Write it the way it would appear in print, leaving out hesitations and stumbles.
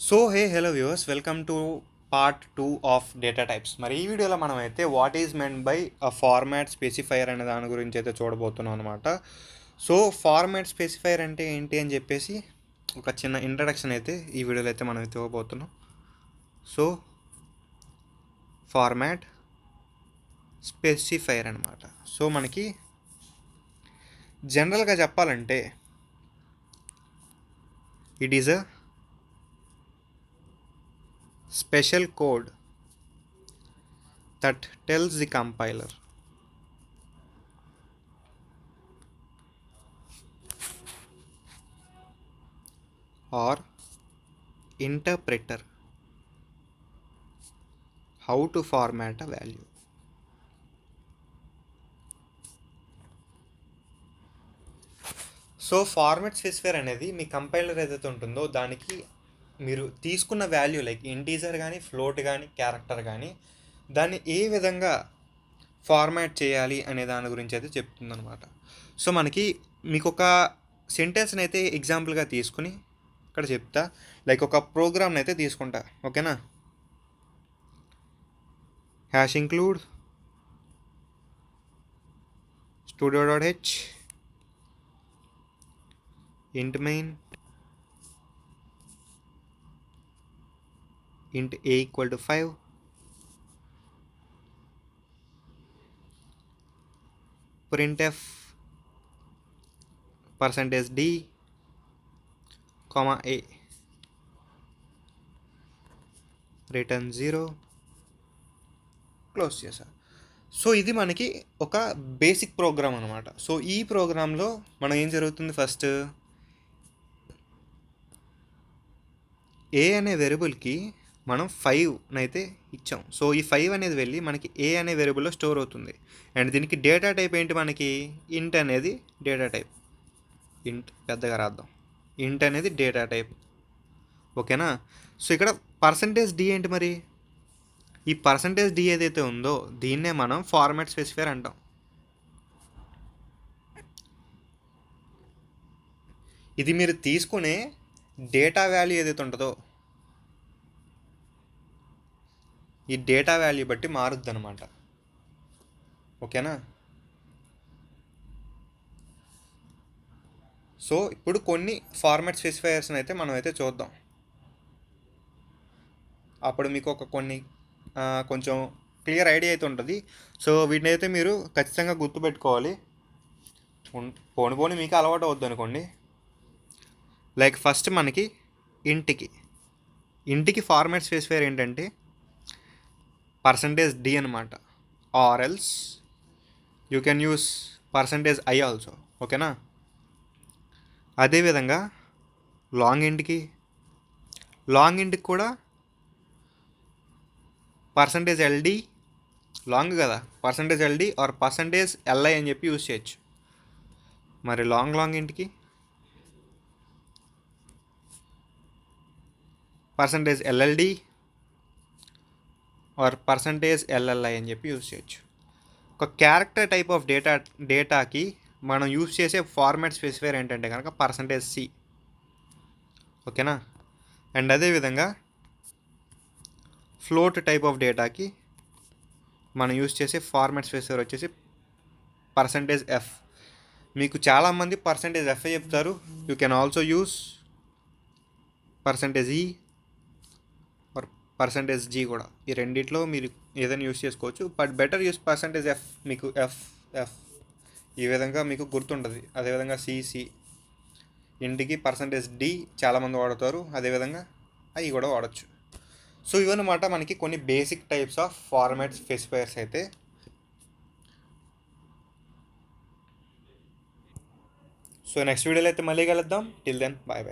Hello viewers, welcome to part 2 of data types. మరి ఈ వీడియోలో మనం అయితే what is meant by a format specifier అనే దాని గురించి అయితే చూడబోతున్నాం అనమాట. ఫార్మాట్ స్పెసిఫైయర్ అంటే ఏంటి అని చెప్పేసి ఒక చిన్న ఇంట్రడక్షన్ అయితే ఈ వీడియోలో అయితే మనం అయితే ఇవ్వబోతున్నాం. సో ఫార్మాట్ స్పెసిఫైయర్ అనమాట. సో మనకి జనరల్గా చెప్పాలంటే it is a special code that tells the compiler or interpreter how to format a value. So format specifier అనేది మీ కంపైలర్ ఏదైతే ఉంటుందో దానికి మీరు తీసుకున్న వాల్యూ లైక్ ఇంటీజర్ కానీ ఫ్లోట్ కానీ క్యారెక్టర్ కానీ దాన్ని ఏ విధంగా ఫార్మాట్ చేయాలి అనే దాని గురించి అయితే చెప్తుందనమాట. సో మనకి మీకు ఒక సెంటెన్స్ని అయితే ఎగ్జాంపుల్గా తీసుకుని ఇక్కడ చెప్తా. లైక్ ఒక ప్రోగ్రామ్ని అయితే తీసుకుంటా, ఓకేనా. Hash include studio.h int main int a equal to 5 printf %d comma a return 0 close చేసా. సో ఇది మనకి ఒక బేసిక్ ప్రోగ్రామ్ అనమాట. సో ఈ ప్రోగ్రాంలో మనం ఏం జరుగుతుంది, ఫస్ట్ ఏ అనే వేరియబుల్కి మనం 5 అయితే ఇచ్చాం. సో ఈ 5 అనేది వెళ్ళి మనకి ఏ అనే వేరియబుల్లో స్టోర్ అవుతుంది. అండ్ దీనికి డేటా టైప్ ఏంటి, మనకి ఇంట్ అనేది డేటా టైప్. ఇంట్ పెద్దగా రాద్దాం, ఇంట్ అనేది డేటా టైప్, ఓకేనా. సో ఇక్కడ %d ఏంటి, మరి ఈ %d ఏదైతే ఉందో దీన్నే మనం ఫార్మాట్ స్పెసిఫైయర్ అంటాం. ఇది మీరు తీసుకునే డేటా వాల్యూ ఏదైతే ఉంటుందో ఈ డేటా వాల్యూ బట్టి మారుద్ది అనమాట, ఓకేనా. సో ఇప్పుడు కొన్ని ఫార్మాట్ స్పెసిఫైయర్స్ని అయితే మనం అయితే చూద్దాం. అప్పుడు మీకు ఒక కొన్ని కొంచెం క్లియర్ ఐడియా అయితే ఉంటుంది. సో వీటిని అయితే మీరు ఖచ్చితంగా గుర్తుపెట్టుకోవాలి. పోని మీకు అలవాటు అవుద్ది అనుకోండి. లైక్ ఫస్ట్ మనకి ఇంటికి ఫార్మాట్ స్పెసిఫైయర్ ఏంటంటే %d అనమాట. Or else you can use %i also, ఓకేనా. అదేవిధంగా లాంగ్ ఇంట్కి కూడా %ld, లాంగ్ కదా, %ld ఆర్ %li అని చెప్పి యూజ్ చేయొచ్చు. మరి లాంగ్ ఇంట్కి %lld ఆర్ %lli అని చెప్పి యూజ్ చేయొచ్చు. ఒక క్యారెక్టర్ టైప్ ఆఫ్ డేటాకి మనం యూజ్ చేసే ఫార్మాట్ స్పెసిఫైయర్ ఏంటంటే కనుక %c, ఓకేనా. అండ్ అదేవిధంగా ఫ్లోట్ టైప్ ఆఫ్ డేటాకి మనం యూజ్ చేసే ఫార్మాట్ స్పెసిఫైయర్ వచ్చేసి %f. మీకు చాలామంది %f చెప్తారు. You can also use %e or %g కూడా. ఈ రెండిట్లో మీరు ఏదైనా యూస్ చేసుకోవచ్చు, బట్ బెటర్ యూస్ %f. మీకు ఎఫ్ ఈ విధంగా మీకు గుర్తుంటుంది. అదేవిధంగా సి ఇంటికి %d చాలామంది వాడతారు, అదేవిధంగా అవి కూడా వాడచ్చు. సో ఇవన్నమాట మనకి కొన్ని basic types of format specifiers అయితే. సో నెక్స్ట్ వీడియోలో అయితే మళ్ళీ కలుద్దాం. Till then bye.